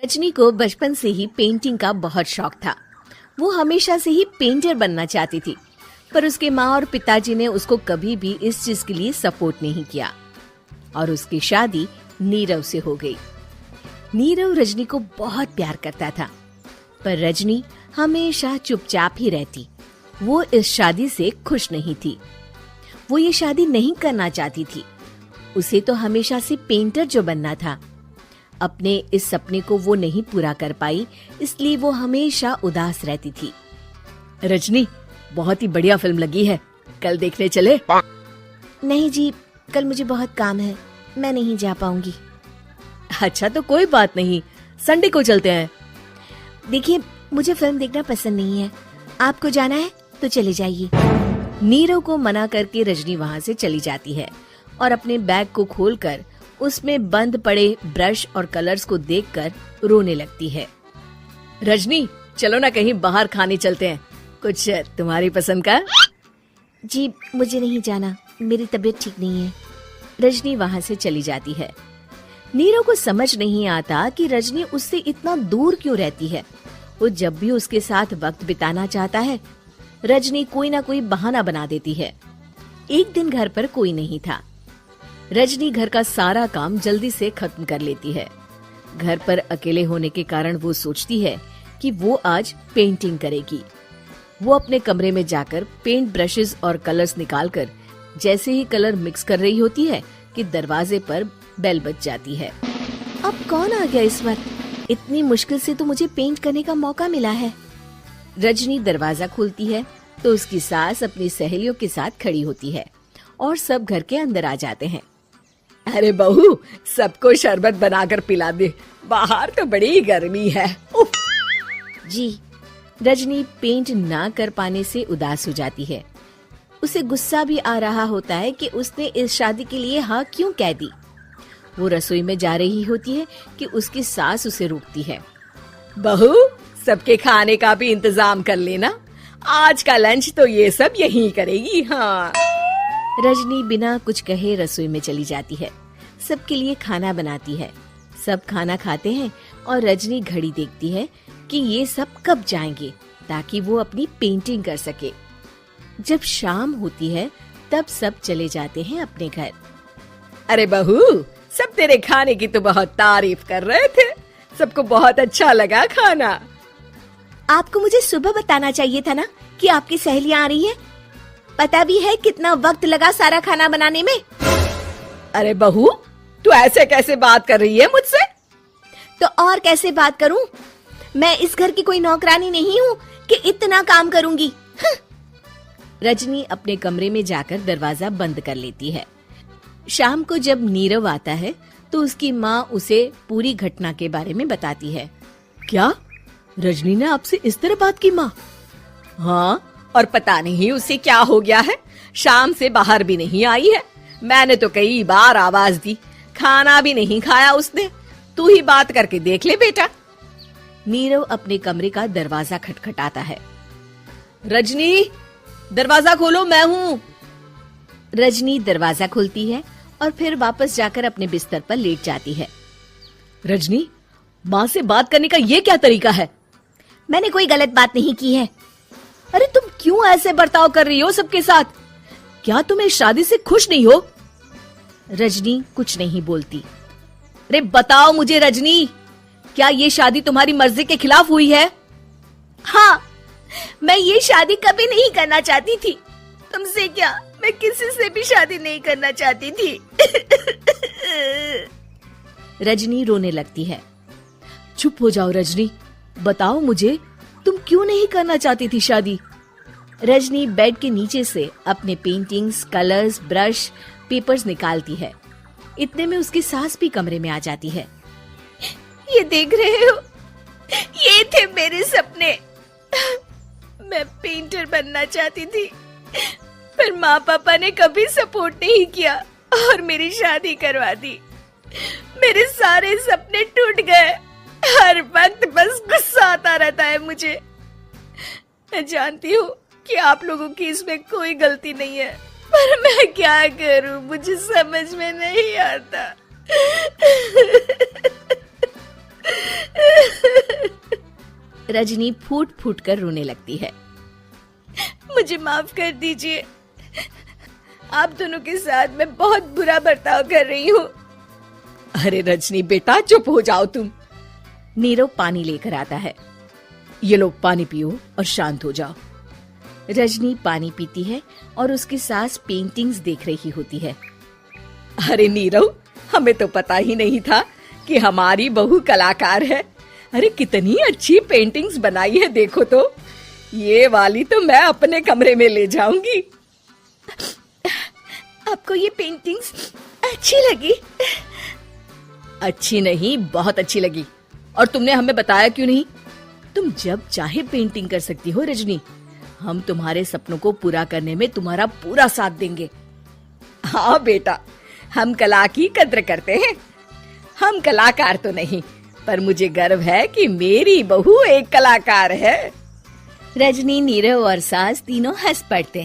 रजनी को बचपन से ही पेंटिंग का बहुत शौक था। वो हमेशा से ही पेंटर बनना चाहती थी, पर उसके माँ और पिताजी ने उसको कभी भी इस चीज के लिए सपोर्ट नहीं किया और उसकी शादी नीरव से हो गई। नीरव रजनी को बहुत प्यार करता था, पर रजनी हमेशा चुपचाप ही रहती। वो इस शादी से खुश नहीं थी। वो ये शादी नहीं करना चाहती थी। उसे तो हमेशा से पेंटर जो बनना था। अपने इस सपने को वो नहीं पूरा कर पाई, इसलिए वो हमेशा उदास रहती थी। रजनी, बहुत ही बढ़िया फिल्म लगी है, कल देखने चले? नहीं जी, कल मुझे बहुत काम है, मैं नहीं जा पाऊंगी। अच्छा तो कोई बात नहीं, संडे को चलते हैं। देखिए, मुझे फिल्म देखना पसंद नहीं है। आपको जाना है तो चले जाइए। नीरव को मना करके रजनी वहाँ से चली जाती है और अपने बैग को खोलकर उसमें बंद पड़े ब्रश और कलर्स को देखकर रोने लगती है। रजनी, चलो ना कहीं बाहर खाने चलते हैं, कुछ तुम्हारी पसंद का। जी, मुझे नहीं जाना, मेरी तबीयत ठीक नहीं है। रजनी वहाँ से चली जाती है। नीरव को समझ नहीं आता कि रजनी उससे इतना दूर क्यों रहती है। वो जब भी उसके साथ वक्त बिताना चाहता है, रजनी कोई ना कोई बहाना बना देती है। एक दिन घर पर कोई नहीं था। रजनी घर का सारा काम जल्दी से खत्म कर लेती है। घर पर अकेले होने के कारण वो सोचती है कि वो आज पेंटिंग करेगी। वो अपने कमरे में जाकर पेंट ब्रशेस और कलर्स निकालकर जैसे ही कलर मिक्स कर रही होती है कि दरवाजे पर बेल बज जाती है। अब कौन आ गया इस वक्त? इतनी मुश्किल से तो मुझे पेंट करने का मौका मिला है। रजनी दरवाजा खोलती है तो उसकी सास अपनी सहेलियों के साथ खड़ी होती है और सब घर के अंदर आ जाते हैं। अरे बहू, सबको शरबत बनाकर पिला दे, बाहर तो बड़ी गर्मी है। जी। रजनी पेंट ना कर पाने से उदास हो जाती है। उसे गुस्सा भी आ रहा होता है कि उसने इस शादी के लिए हाँ क्यों कह दी। वो रसोई में जा रही होती है कि उसकी सास उसे रोकती है। बहू, सबके खाने का भी इंतजाम कर लेना, आज का लंच तो ये सब यहीं करेगी। हाँ। रजनी बिना कुछ कहे रसोई में चली जाती है। सबके लिए खाना बनाती है। सब खाना खाते हैं और रजनी घड़ी देखती है कि ये सब कब जाएंगे ताकि वो अपनी पेंटिंग कर सके। जब शाम होती है तब सब चले जाते हैं अपने घर। अरे बहू, सब तेरे खाने की तो बहुत तारीफ कर रहे थे, सबको बहुत अच्छा लगा खाना। आपको मुझे सुबह बताना चाहिए था ना कि आपकी सहेलियां आ रही है। पता भी है कितना वक्त लगा सारा खाना बनाने में। अरे बहू, तू ऐसे कैसे बात कर रही है मुझसे? तो और कैसे बात करूं? मैं इस घर की कोई नौकरानी नहीं हूँ कि इतना काम करूंगी। रजनी अपने कमरे में जाकर दरवाजा बंद कर लेती है। शाम को जब नीरव आता है तो उसकी माँ उसे पूरी घटना के बारे में बताती है। क्या रजनी ने आपसे इस तरह बात की माँ? हाँ, और पता नहीं उसे क्या हो गया है, शाम से बाहर भी नहीं आई है। मैंने तो कई बार आवाज दी, खाना भी नहीं खाया उसने। तू ही बात करके देख ले बेटा। नीरव अपने कमरे का दरवाजा खटखटाता है। रजनी, दरवाजा खोलो, मैं हूँ। रजनी दरवाजा खोलती है और फिर वापस जाकर अपने बिस्तर पर लेट जाती है। रजनी, माँ से बात करने का ये क्या तरीका है? मैंने कोई गलत बात नहीं की है। अरे तुम क्यों ऐसे बर्ताव कर रही हो सबके साथ? क्या तुम इस शादी से खुश नहीं हो? रजनी कुछ नहीं बोलती। अरे बताओ मुझे रजनी, क्या ये शादी तुम्हारी मर्जी के खिलाफ हुई है? हाँ, मैं ये शादी कभी नहीं करना चाहती थी। तुमसे क्या, मैं किसी से भी शादी नहीं करना चाहती थी। रजनी रोने लगती है। चुप हो जाओ रजनी, बताओ मुझे, तुम क्यों नहीं करना चाहती थी शादी? रजनी बेड के नीचे से अपने पेंटिंग्स, कलर्स, ब्रश, पेपर्स निकालती है। इतने में उसकी सास भी कमरे में आ जाती है। ये देख रहे हो, ये थे मेरे सपने। मैं पेंटर बनना चाहती थी, पर माँ पापा ने कभी सपोर्ट नहीं किया और मेरी शादी करवा दी। मेरे सारे सपने टूट गए। हर वक्त बस गुस्सा आता रहता है मुझे। मैं जानती हूँ कि आप लोगों की इसमें कोई गलती नहीं है, पर मैं क्या करूं, मुझे समझ में नहीं आता। रजनी फूट फूट कर रोने लगती है। मुझे माफ कर दीजिए, आप दोनों के साथ मैं बहुत बुरा बर्ताव कर रही हूँ। अरे रजनी बेटा चुप हो जाओ तुम। नीरव पानी लेकर आता है। ये लो पानी पियो और शांत हो जाओ। रजनी पानी पीती है और उसकी सास पेंटिंग्स देख रही होती है। अरे नीरव, हमें तो पता ही नहीं था कि हमारी बहू कलाकार है। अरे कितनी अच्छी पेंटिंग्स बनाई है, देखो तो। ये वाली तो मैं अपने कमरे में ले जाऊंगी। आपको ये पेंटिंग्स अच्छी लगी? अच्छी नहीं, बहुत अच्छी लगी। और तुमने हमें बताया क्यों नहीं? तुम जब चाहे पेंटिंग कर सकती हो रजनी। हम तुम्हारे सपनों को पूरा करने में तुम्हारा पूरा साथ देंगे। हाँ बेटा, हम कला की कद्र करते हैं। हम कलाकार तो नहीं, पर मुझे गर्व है कि मेरी बहू एक कलाकार है। रजनी, नीरव और सास तीनों हंस पड़ते हैं।